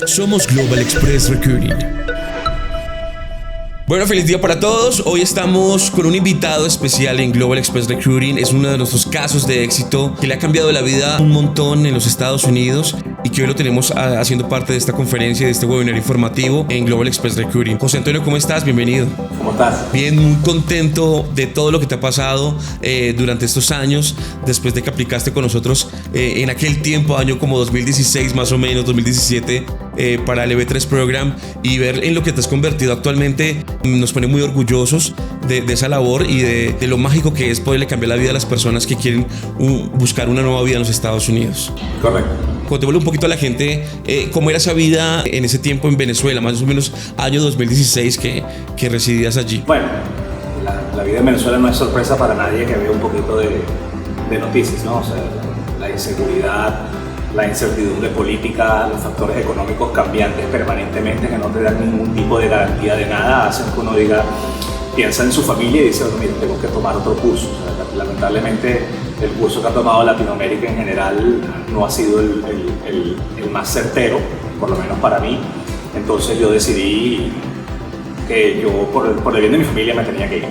Somos Global Express Recruiting. Bueno, feliz día para todos. Hoy estamos con un invitado especial en Global Express Recruiting. Es uno de nuestros casos de éxito que le ha cambiado la vida un montón en los Estados Unidos y que hoy lo tenemos haciendo parte de esta conferencia, de este webinar informativo en Global Express Recruiting. José Antonio, ¿cómo estás? Bienvenido. ¿Cómo estás? Bien, muy contento de todo lo que te ha pasado durante estos años, después de que aplicaste con nosotros en aquel tiempo, año como 2016 más o menos, 2017, para el EB3 Program, y ver en lo que te has convertido actualmente. Nos pone muy orgullosos de esa labor y de lo mágico que es poderle cambiar la vida a las personas que quieren buscar una nueva vida en los Estados Unidos. Correcto. Contémosle un poquito a la gente cómo era esa vida en ese tiempo en Venezuela, más o menos año 2016 que residías allí. Bueno, la vida en Venezuela no es sorpresa para nadie que vea un poquito de noticias, ¿no? O sea, la inseguridad, la incertidumbre política, los factores económicos cambiantes permanentemente que no te dan ningún tipo de garantía de nada, hacen que uno piensa en su familia y dice, bueno, mira, tengo que tomar otro curso. O sea, lamentablemente el curso que ha tomado Latinoamérica en general no ha sido el más certero, por lo menos para mí. Entonces yo decidí que yo, por el bien de mi familia, me tenía que ir.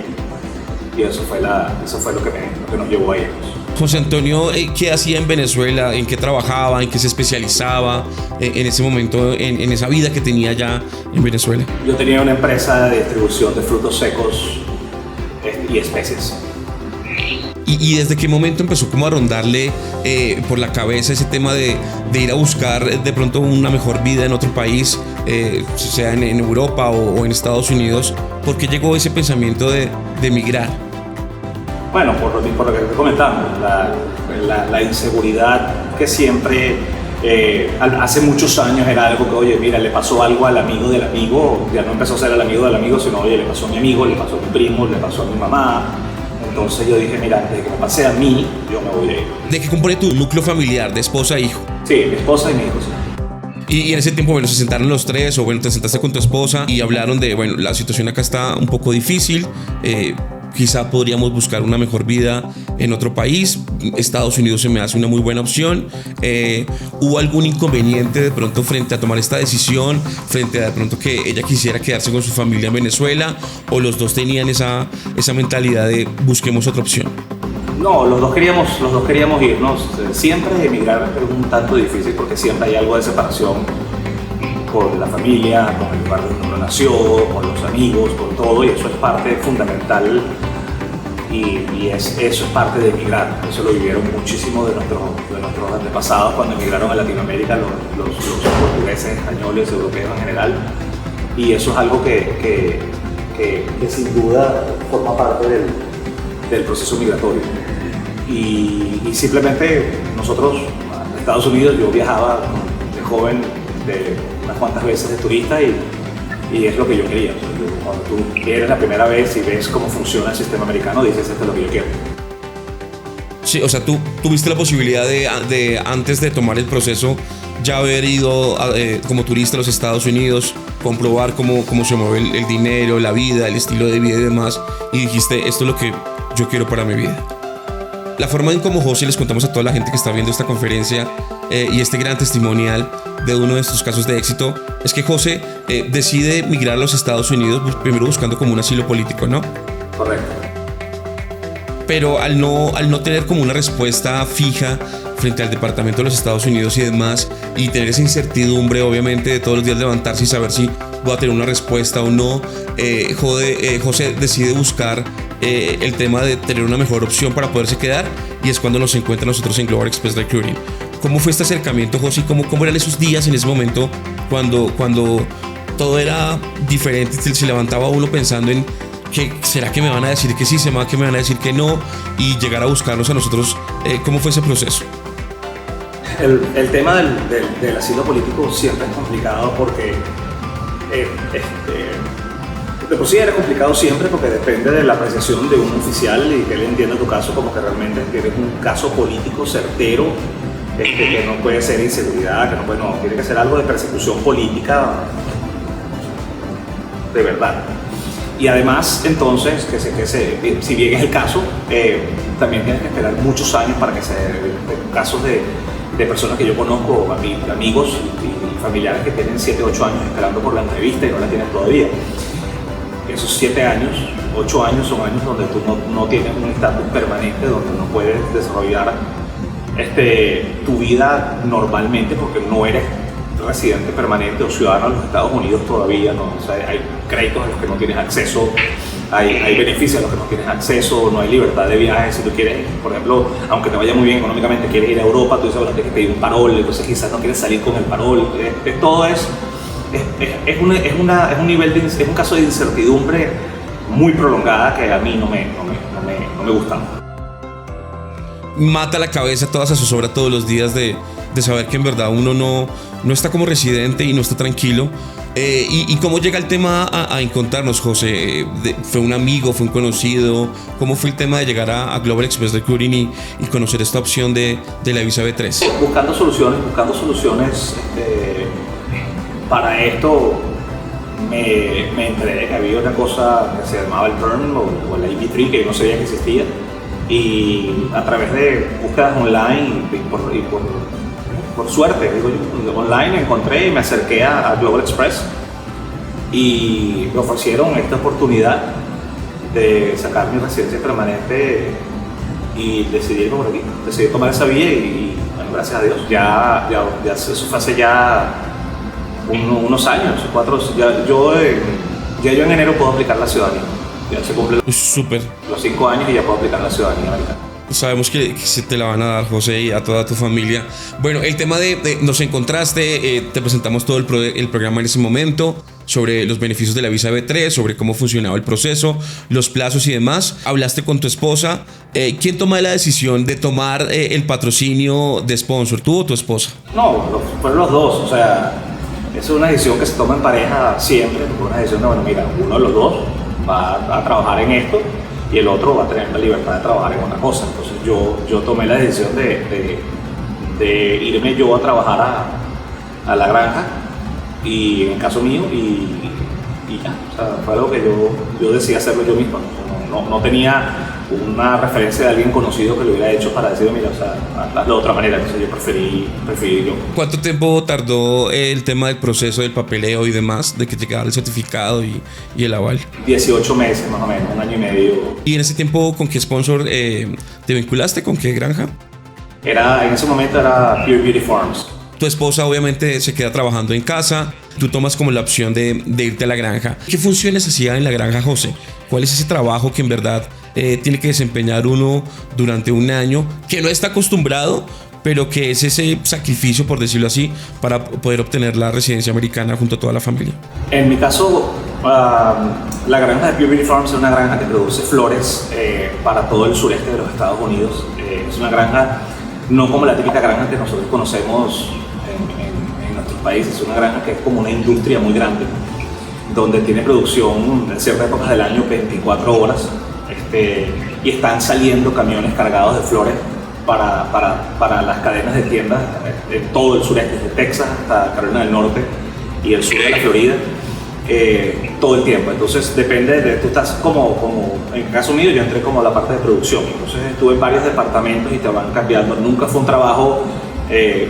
Y eso fue lo que nos llevó a irnos. José Antonio, ¿qué hacía en Venezuela? ¿En qué trabajaba? ¿En qué se especializaba en ese momento, en esa vida que tenía ya en Venezuela? Yo tenía una empresa de distribución de frutos secos y especies. ¿Y desde qué momento empezó como a rondarle por la cabeza ese tema de ir a buscar de pronto una mejor vida en otro país, sea en Europa o en Estados Unidos? ¿Por qué llegó ese pensamiento de emigrar? Bueno, por lo que te comentamos, la inseguridad que siempre, hace muchos años era algo que, oye, mira, le pasó algo al amigo del amigo, ya no empezó a ser el amigo del amigo, sino, oye, le pasó a mi amigo, le pasó a mi primo, le pasó a mi mamá. Entonces yo dije, mira, desde que me pase a mí, yo me voy a ir. ¿De qué compone tu núcleo familiar, de esposa e hijo? Sí, mi esposa y mi hijo, sí. Y en ese tiempo, bueno, se sentaron los tres, o bueno, te sentaste con tu esposa y hablaron de, bueno, la situación acá está un poco difícil, quizá podríamos buscar una mejor vida en otro país. Estados Unidos se me hace una muy buena opción. ¿Hubo algún inconveniente de pronto frente a tomar esta decisión, frente a de pronto que ella quisiera quedarse con su familia en Venezuela, o los dos tenían esa mentalidad de busquemos otra opción? No, los dos queríamos irnos. Siempre emigrar es un tanto difícil porque siempre hay algo de separación con la familia, con el lugar donde uno nació, con los amigos, con todo, y eso es parte fundamental y eso es parte de emigrar. Eso lo vivieron muchísimo de nuestros antepasados cuando emigraron a Latinoamérica, los portugueses, españoles, europeos en general, y eso es algo que sin duda forma parte del proceso migratorio. Y simplemente nosotros, en Estados Unidos, yo viajaba de joven unas cuantas veces de turista y es lo que yo quería. Cuando tú eres la primera vez y ves cómo funciona el sistema americano, dices, esto es lo que yo quiero. Sí, o sea, tú tuviste la posibilidad de antes de tomar el proceso, ya haber ido como turista a los Estados Unidos, comprobar cómo se mueve el dinero, la vida, el estilo de vida y demás, y dijiste, esto es lo que yo quiero para mi vida. La forma en cómo José, les contamos a toda la gente que está viendo esta conferencia y este gran testimonial de uno de estos casos de éxito, es que José decide migrar a los Estados Unidos, primero buscando como un asilo político, ¿no? Correcto. Pero al no tener como una respuesta fija frente al Departamento de los Estados Unidos y demás, y tener esa incertidumbre, obviamente, de todos los días levantarse y saber si voy a tener una respuesta o no, José decide buscar el tema de tener una mejor opción para poderse quedar, y es cuando nos encuentra nosotros en Global Express Recruiting. ¿Cómo fue este acercamiento, José? ¿Cómo eran esos días en ese momento cuando todo era diferente? Se levantaba uno pensando en ¿será que me van a decir que sí? ¿Será que me van a decir que no? Y llegar a buscarnos a nosotros. ¿Cómo fue ese proceso? El tema del asilo político siempre es complicado porque de por sí era complicado siempre porque depende de la apreciación de un oficial y que él entienda tu caso como que realmente tienes un caso político certero, que no puede ser inseguridad, que no, tiene que ser algo de persecución política de verdad. Y además, entonces, si bien es el caso, también tienes que esperar muchos años para que se den casos de personas que yo conozco, amigos y familiares que tienen 7, 8 años esperando por la entrevista y no la tienen todavía. Esos 7 años, 8 años son años donde tú no tienes un estatus permanente, donde no puedes desarrollar tu vida normalmente porque no eres residente permanente o ciudadano de los Estados Unidos todavía, ¿no? O sea, hay créditos a los que no tienes acceso, hay beneficios a los que no tienes acceso, no hay libertad de viaje. Si tú quieres, por ejemplo, aunque te vaya muy bien económicamente, quieres ir a Europa, tú dices, bueno, tienes que pedir un parol, entonces quizás no quieres salir con el parol. Todo es un nivel es un caso de incertidumbre muy prolongada que a mí no me gusta. Mata la cabeza toda esa zozobra todos los días de saber que en verdad uno no está como residente y no está tranquilo. ¿Y cómo llega el tema a encontrarnos, José? ¿Fue un amigo, fue un conocido? ¿Cómo fue el tema de llegar a Global Express Recruiting y conocer esta opción de la visa B3? Buscando soluciones para esto. Me enteré de que había una cosa que se llamaba el PERM o la EB3, que yo no sabía que existía, y a través de búsquedas online y por suerte, digo yo, online encontré y me acerqué a Global Express y me ofrecieron esta oportunidad de sacar mi residencia permanente y decidí irme por aquí, decidí tomar esa vía y bueno, gracias a Dios, ya eso fue hace ya unos años, 4, yo en enero puedo aplicar la ciudadanía, ya se cumplen los 5 años y ya puedo aplicar la ciudadanía americana. Sabemos que se te la van a dar, José, y a toda tu familia. Bueno, el tema de nos encontraste, te presentamos todo el programa en ese momento, sobre los beneficios de la visa B3, sobre cómo funcionaba el proceso, los plazos y demás. Hablaste con tu esposa. ¿Quién toma la decisión de tomar el patrocinio de sponsor, tú o tu esposa? No, fueron los dos, o sea, es una decisión que se toma en pareja siempre, una decisión de, bueno, mira, uno de los dos va a trabajar en esto y el otro va a tener la libertad de trabajar en otra cosa. Entonces yo tomé la decisión de irme yo a trabajar a la granja, y en el caso mío, y ya, o sea, fue algo que yo decidí hacerlo yo mismo. No tenía una referencia de alguien conocido que lo hubiera hecho para decir, mira, o sea, hazlo de otra manera. Entonces yo preferí yo. ¿Cuánto tiempo tardó el tema del proceso del papeleo y demás, de que llegara el certificado y el aval? 18 meses más o menos, 1 año y medio. ¿Y en ese tiempo con qué sponsor te vinculaste? ¿Con qué granja? En ese momento era Pure Beauty Farms. Tu esposa obviamente se queda trabajando en casa, tú tomas como la opción de irte a la granja. ¿Qué funciones hacía en la granja, José? ¿Cuál es ese trabajo que en verdad tiene que desempeñar uno durante un año, que no está acostumbrado, pero que es ese sacrificio, por decirlo así, para poder obtener la residencia americana junto a toda la familia? En mi caso, la granja de Pure Beauty Farms es una granja que produce flores para todo el sureste de los Estados Unidos. Es una granja no como la típica granja que nosotros conocemos en nuestros países. Es una granja que es como una industria muy grande, donde tiene producción en ciertas épocas del año 24 horas, y están saliendo camiones cargados de flores para las cadenas de tiendas en todo el sureste, desde Texas hasta Carolina del Norte y el sur de la Florida, todo el tiempo. Entonces depende tú estás como en el caso mío, yo entré como a la parte de producción, entonces estuve en varios departamentos y te van cambiando. Nunca fue un trabajo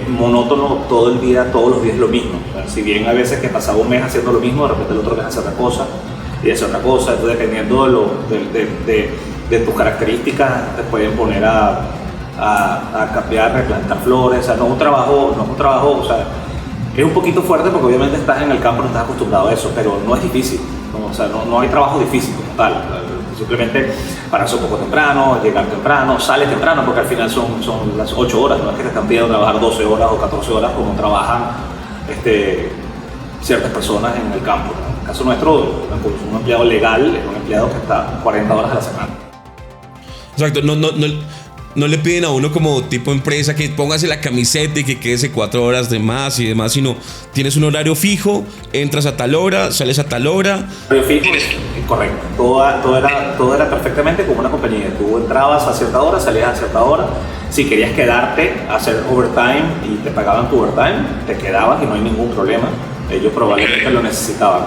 monótono todo el día, todos los días lo mismo. O sea, si bien a veces que pasaba un mes haciendo lo mismo, de repente el otro mes hace otra cosa y hace otra cosa. Entonces dependiendo de tus características te pueden poner a cambiar, replantar flores. O sea, no es un trabajo, o sea, es un poquito fuerte porque obviamente estás en el campo, no estás acostumbrado a eso, pero no es difícil, ¿no? O sea, no hay trabajo difícil como tal. Simplemente pararse un poco temprano, llegar temprano, sales temprano, porque al final son las 8 horas, no es que te están pidiendo trabajar 12 horas o 14 horas como trabajan ciertas personas en el campo, ¿no? En el caso nuestro, un empleado legal es un empleado que está 40 horas a la semana. Exacto, no le piden a uno como tipo empresa que póngase la camiseta y que quédese 4 horas de más y demás, sino tienes un horario fijo, entras a tal hora, sales a tal hora. Horario fijo, correcto. Todo era perfectamente como una compañía. Tú entrabas a cierta hora, salías a cierta hora. Si querías quedarte a hacer overtime y te pagaban tu overtime, te quedabas y no hay ningún problema. Ellos probablemente lo necesitaban.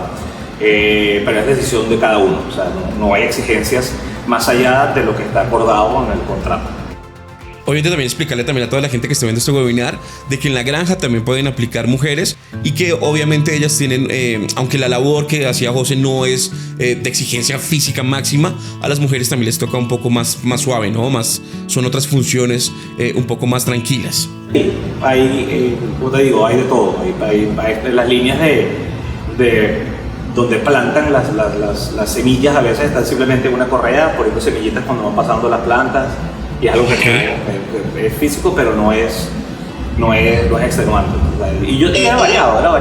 Pero es decisión de cada uno. O sea, no hay exigencias más allá de lo que está acordado en el contrato. Obviamente también explicarle también a toda la gente que esté viendo este webinar de que en la granja también pueden aplicar mujeres y que obviamente ellas tienen, aunque la labor que hacía José no es de exigencia física máxima, a las mujeres también les toca un poco más suave, ¿no? Son otras funciones un poco más tranquilas. Sí, hay, como te digo, hay de todo. Hay las líneas de donde plantan las semillas, a veces están simplemente en una correa poniendo semillitas cuando van pasando las plantas. Y es algo que es físico, pero no es extenuante. Y yo era variado.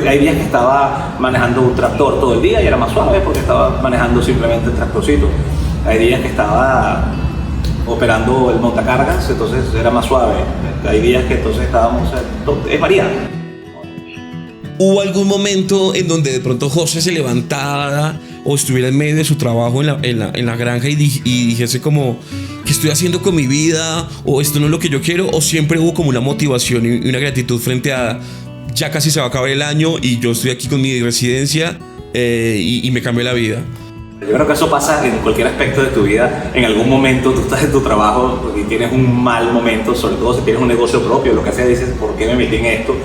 Hay días que estaba manejando un tractor todo el día y era más suave porque estaba manejando simplemente el tractorcito. Hay días que estaba operando el montacargas, entonces era más suave. Hay días que entonces es variado. ¿Hubo algún momento en donde de pronto José se levantara o estuviera en medio de su trabajo en la granja y dijese como, ¿qué estoy haciendo con mi vida? ¿O esto no es lo que yo quiero? ¿O siempre hubo como una motivación y una gratitud frente a ya casi se va a acabar el año y yo estoy aquí con mi residencia y me cambió la vida? Yo creo que eso pasa en cualquier aspecto de tu vida. En algún momento tú estás en tu trabajo y tienes un mal momento, sobre todo si tienes un negocio propio, lo que sea, dices, ¿por qué me metí en esto?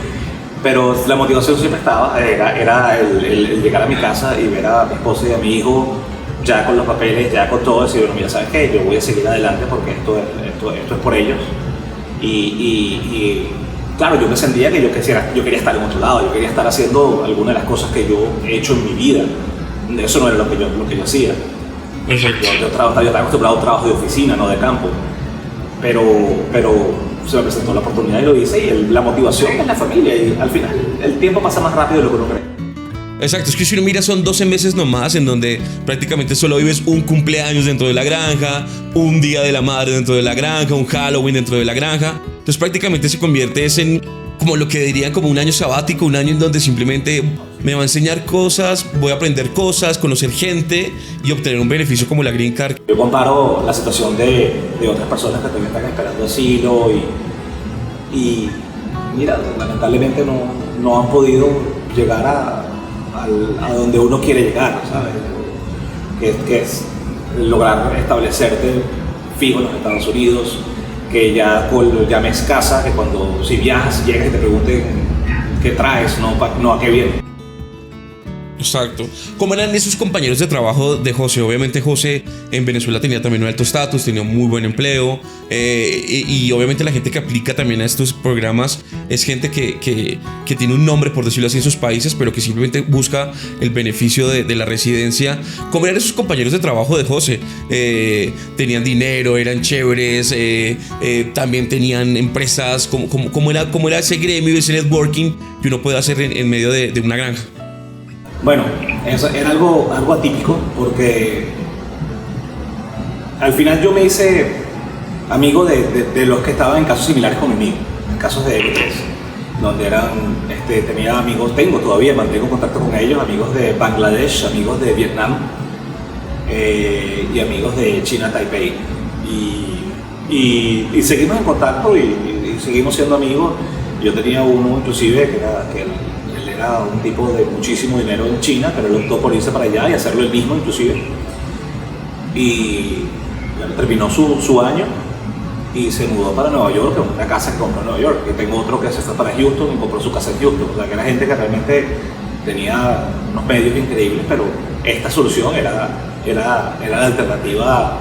Pero la motivación siempre estaba, era el llegar a mi casa y ver a mi esposa y a mi hijo ya con los papeles, ya con todo, decir, bueno, mira, ¿sabes qué? Yo voy a seguir adelante porque esto es por ellos. Y claro, yo me sentía que yo quería estar en otro lado, yo quería estar haciendo alguna de las cosas que yo he hecho en mi vida. Eso no era lo que yo hacía. Yo estaba acostumbrado a un trabajo de oficina, no de campo. Pero se me presentó la oportunidad y lo hice, y la motivación es la familia, y al final el tiempo pasa más rápido de lo que uno cree. Exacto, es que si uno mira son 12 meses nomás en donde prácticamente solo vives un cumpleaños dentro de la granja, un día de la madre dentro de la granja, un Halloween dentro de la granja. Entonces prácticamente se convierte en como lo que dirían como un año sabático, un año en donde simplemente me va a enseñar cosas, voy a aprender cosas, conocer gente y obtener un beneficio como la Green Card. Yo comparo la situación de otras personas que también están esperando asilo y mira, lamentablemente no han podido llegar a donde uno quiere llegar, ¿sabes? Que es lograr establecerte fijo en los Estados Unidos, que ya llames casa, que cuando si viajas llegues y te pregunten qué traes, no a qué vienes. Exacto. ¿Cómo eran esos compañeros de trabajo de José? Obviamente José en Venezuela tenía también un alto estatus, tenía un muy buen empleo y obviamente la gente que aplica también a estos programas es gente que tiene un nombre, por decirlo así, en sus países, pero que simplemente busca el beneficio de la residencia. ¿Cómo eran esos compañeros de trabajo de José? ¿Tenían dinero? ¿Eran chéveres? ¿También tenían empresas? ¿Cómo era ese gremio, ese networking que uno puede hacer en medio de una granja? Bueno, eso era algo atípico porque al final yo me hice amigo de los que estaban en casos similares conmigo, en casos de M3, donde tenía amigos, mantengo contacto con ellos, amigos de Bangladesh, amigos de Vietnam y amigos de China, Taipei. Y seguimos en contacto y seguimos siendo amigos. Yo tenía uno inclusive que él era un tipo de muchísimo dinero en China, pero él optó por irse para allá y hacerlo él mismo inclusive. Y bueno, terminó su año y se mudó para Nueva York, en una casa que compró en Nueva York. Y tengo otro que se fue para Houston y compró su casa en Houston. O sea, que era gente que realmente tenía unos medios increíbles, pero esta solución era la alternativa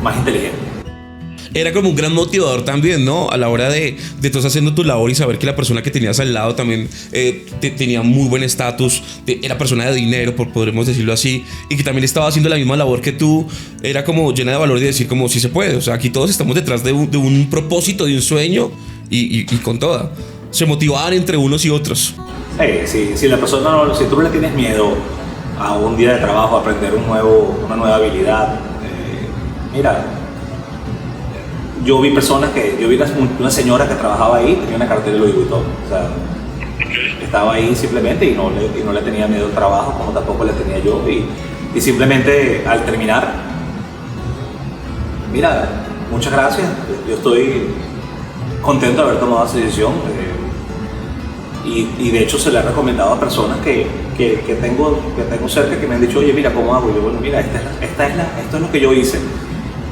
más inteligente. Era como un gran motivador también, ¿no? A la hora de tú haciendo tu labor y saber que la persona que tenías al lado también tenía muy buen estatus, era persona de dinero, podremos decirlo así, y que también estaba haciendo la misma labor que tú, era como llena de valor de decir como sí se puede. O sea, aquí todos estamos detrás de un propósito, de un sueño y con toda. Se motivaban entre unos y otros. Si la persona, si tú no le tienes miedo a un día de trabajo, a aprender una nueva habilidad, mira, yo vi una señora que trabajaba ahí, tenía una cartera de Louis Vuitton, o sea, estaba ahí simplemente y no le tenía miedo al trabajo, como tampoco le tenía yo, y simplemente al terminar, mira, muchas gracias, yo estoy contento de haber tomado esa decisión, y de hecho se le ha recomendado a personas que tengo cerca, que me han dicho, oye, mira, ¿cómo hago? Y yo, bueno, mira, esto es lo que yo hice.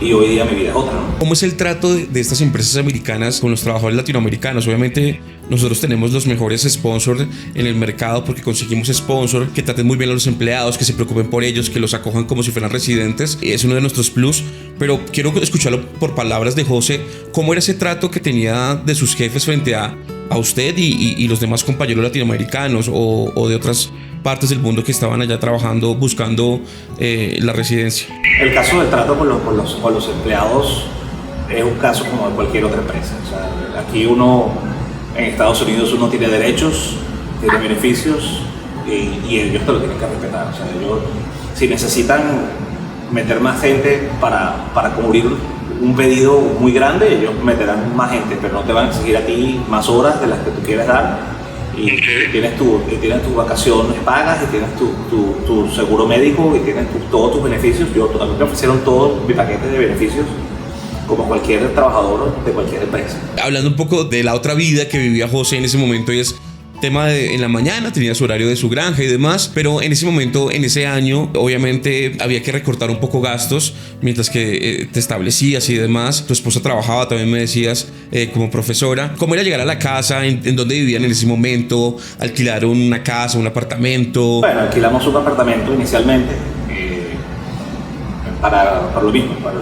y hoy día mi vida es otra, ¿no? ¿Cómo es el trato de estas empresas americanas con los trabajadores latinoamericanos? Obviamente nosotros tenemos los mejores sponsors en el mercado porque conseguimos sponsors que traten muy bien a los empleados, que se preocupen por ellos, que los acojan como si fueran residentes. Es uno de nuestros plus, pero quiero escucharlo por palabras de José. ¿Cómo era ese trato que tenía de sus jefes frente a usted y los demás compañeros latinoamericanos o de otras partes del mundo que estaban allá trabajando, buscando la residencia? El caso del trato con los empleados es un caso como de cualquier otra empresa. O sea, aquí en Estados Unidos uno tiene derechos, tiene beneficios y ellos te lo tienen que respetar. O sea, si necesitan meter más gente para cubrir un pedido muy grande, ellos meterán más gente, pero no te van a exigir a ti más horas de las que tú quieres dar. Y tienes tus vacaciones pagas y tienes tu seguro médico y tienes todos tus beneficios. A mí me ofrecieron todo mi paquete de beneficios como cualquier trabajador de cualquier empresa. Hablando un poco de la otra vida que vivía José en ese momento, y es tema de en la mañana tenía su horario de su granja y demás, pero en ese momento, en ese año, obviamente había que recortar un poco gastos mientras que te establecías y demás. Tu esposa trabajaba, también me decías, como profesora. ¿Cómo era llegar a la casa? ¿En dónde vivían en ese momento? ¿Alquilaron una casa, un apartamento? Bueno, alquilamos un apartamento inicialmente para lo mismo, para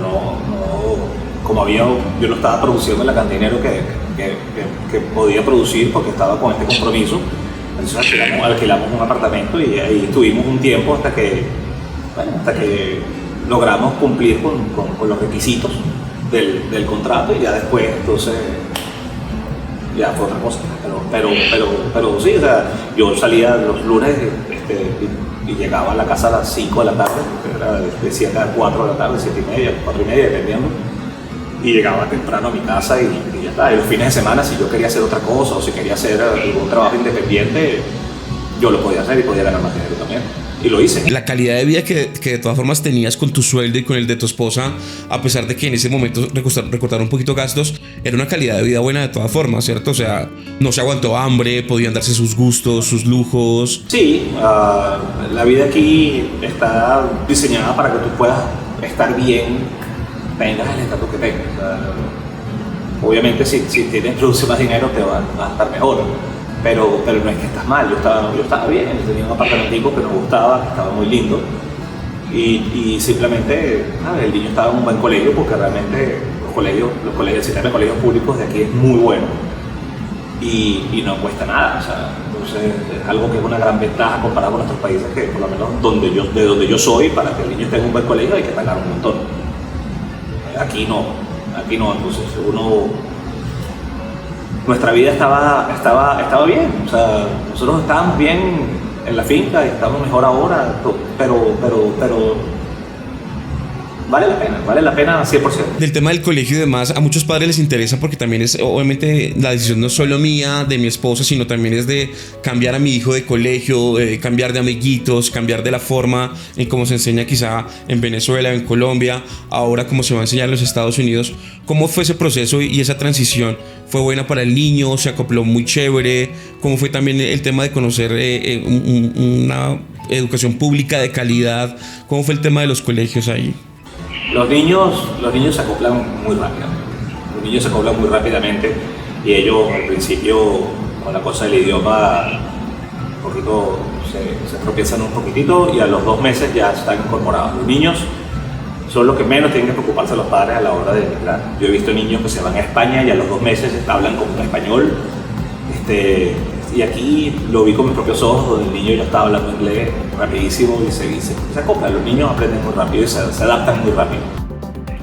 como yo no estaba produciendo la cantidad de dinero que podía producir porque estaba con este compromiso. Entonces alquilamos un apartamento y ahí estuvimos un tiempo hasta que logramos cumplir con los requisitos del contrato y ya después entonces ya fue otra cosa. Pero sí, o sea, yo salía los lunes y llegaba a la casa a las 5 de la tarde, era de 7 a 4 de la tarde, 7 y media, 4 y media, dependiendo. Y llegaba temprano a mi casa y ya está. Y los fines de semana, si yo quería hacer otra cosa o si quería hacer algún trabajo independiente, yo lo podía hacer y podía ganar más dinero también. Y lo hice. La calidad de vida que de todas formas tenías con tu sueldo y con el de tu esposa, a pesar de que en ese momento recortaron un poquito gastos, era una calidad de vida buena de todas formas, ¿cierto? O sea, no se aguantó hambre, podían darse sus gustos, sus lujos. Sí, la vida aquí está diseñada para que tú puedas estar bien, tengas el estatus que tengas. O sea, obviamente si produces más dinero te va a estar mejor, pero no es que estás mal. Yo estaba bien, tenía un apartamentico que me gustaba, que estaba muy lindo y simplemente el niño estaba en un buen colegio porque realmente el sistema de colegios públicos de aquí es muy bueno y no cuesta nada. O sea, entonces es algo que es una gran ventaja comparado con otros países que por lo menos de donde yo soy, para que el niño esté en un buen colegio hay que pagar un montón. Aquí no, entonces nuestra vida estaba bien, o sea, nosotros estábamos bien en la finca y estamos mejor ahora, pero vale la pena 100%. Del tema del colegio y demás, a muchos padres les interesa porque también es, obviamente, la decisión no es solo mía, de mi esposa, sino también es de cambiar a mi hijo de colegio, cambiar de amiguitos, cambiar de la forma en cómo se enseña quizá en Venezuela, en Colombia, ahora cómo se va a enseñar en los Estados Unidos. ¿Cómo fue ese proceso y esa transición? ¿Fue buena para el niño? ¿Se acopló muy chévere? ¿Cómo fue también el tema de conocer una educación pública de calidad? ¿Cómo fue el tema de los colegios ahí? Los niños se acoplan muy rápidamente. Y ellos al principio con la cosa del idioma un poquito se tropiezan un poquitito y a los 2 meses ya están incorporados. Los niños son los que menos tienen que preocuparse los padres a la hora de emigrar. Yo he visto niños que se van a España y a los 2 meses hablan como un español. Y aquí lo vi con mis propios ojos, donde el niño ya estaba hablando inglés rapidísimo y se acopla. Los niños aprenden muy rápido y se adaptan muy rápido.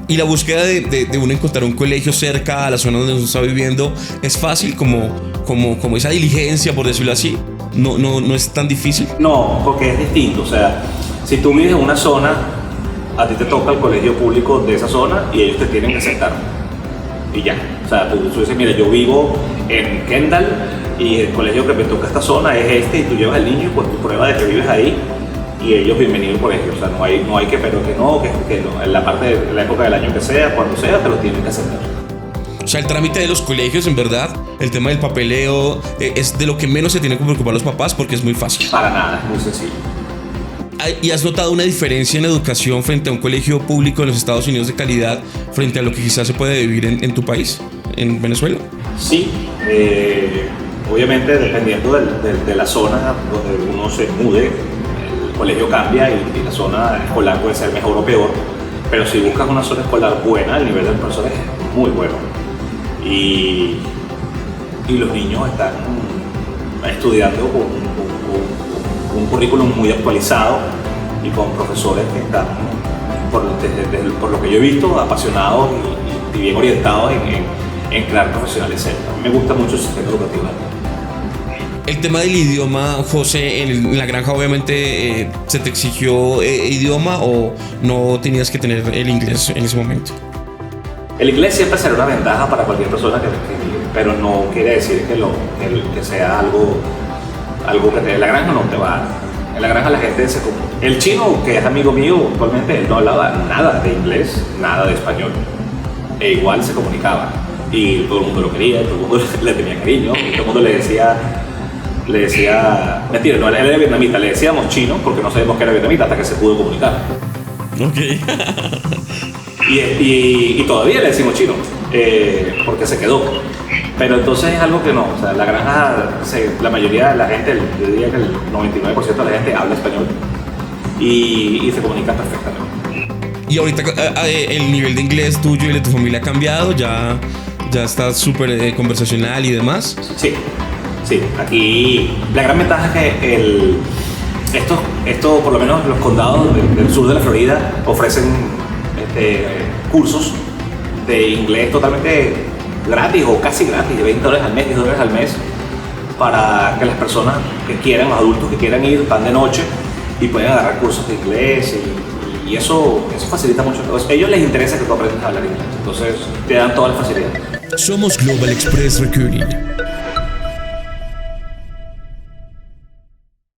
Y la búsqueda de uno encontrar un colegio cerca a la zona donde uno está viviendo es fácil, como esa diligencia, por decirlo así. No es tan difícil. No, porque es distinto. O sea, si tú vives en una zona, a ti te toca el colegio público de esa zona y ellos te tienen que aceptar. Y ya. O sea, tú dices, mira, yo vivo en Kendall y el colegio que me toca esta zona es este, y tú llevas al niño y pues tu prueba de que vives ahí y ellos bienvenidos al colegio. O sea, no hay que, pero que no, en la parte de la época del año que sea, cuando sea, te lo tienen que aceptar. O sea, el trámite de los colegios, en verdad, el tema del papeleo es de lo que menos se tienen que preocupar los papás porque es muy fácil. Para nada, es muy sencillo. ¿Y has notado una diferencia en educación frente a un colegio público en los Estados Unidos de calidad frente a lo que quizás se puede vivir en tu país, en Venezuela? Sí, obviamente dependiendo de la zona donde uno se mude, el colegio cambia y la zona escolar puede ser mejor o peor, pero si buscas una zona escolar buena, el nivel del profesor es muy bueno. Y los niños están estudiando con un currículum muy actualizado y con profesores que están, por lo que yo he visto, apasionados y bien orientados en crear profesionales serios. A mí me gusta mucho el sistema educativo. El tema del idioma, José, en la granja obviamente ¿se te exigió idioma o no tenías que tener el inglés en ese momento? El inglés siempre será una ventaja para cualquier persona pero no quiere decir que sea algo que en la granja no te va a dar. En la granja la gente el chino, que es amigo mío actualmente, él no hablaba nada de inglés, nada de español, e igual se comunicaba y todo el mundo lo quería, todo el mundo le tenía cariño y todo el mundo le decía, mentira, no, él era vietnamita, le decíamos chino porque no sabíamos que era vietnamita hasta que se pudo comunicar. Ok. Y todavía le decimos chino, porque se quedó. Pero entonces es algo que no, o sea, la granja, la mayoría de la gente, yo diría que el 99% de la gente habla español y se comunica perfectamente. ¿Y ahorita el nivel de inglés tuyo y de tu familia ha cambiado? ¿Ya estás súper conversacional y demás? Sí, aquí la gran ventaja es que esto, por lo menos los condados del sur de la Florida ofrecen cursos de inglés totalmente gratis o casi gratis, de $20 al mes, $10 al mes, para que las personas que quieran, los adultos que quieran ir, van de noche y pueden agarrar cursos de inglés y eso facilita mucho. A ellos les interesa que tú aprendas a hablar inglés, entonces te dan toda la facilidad. Somos Global Express Recruiting,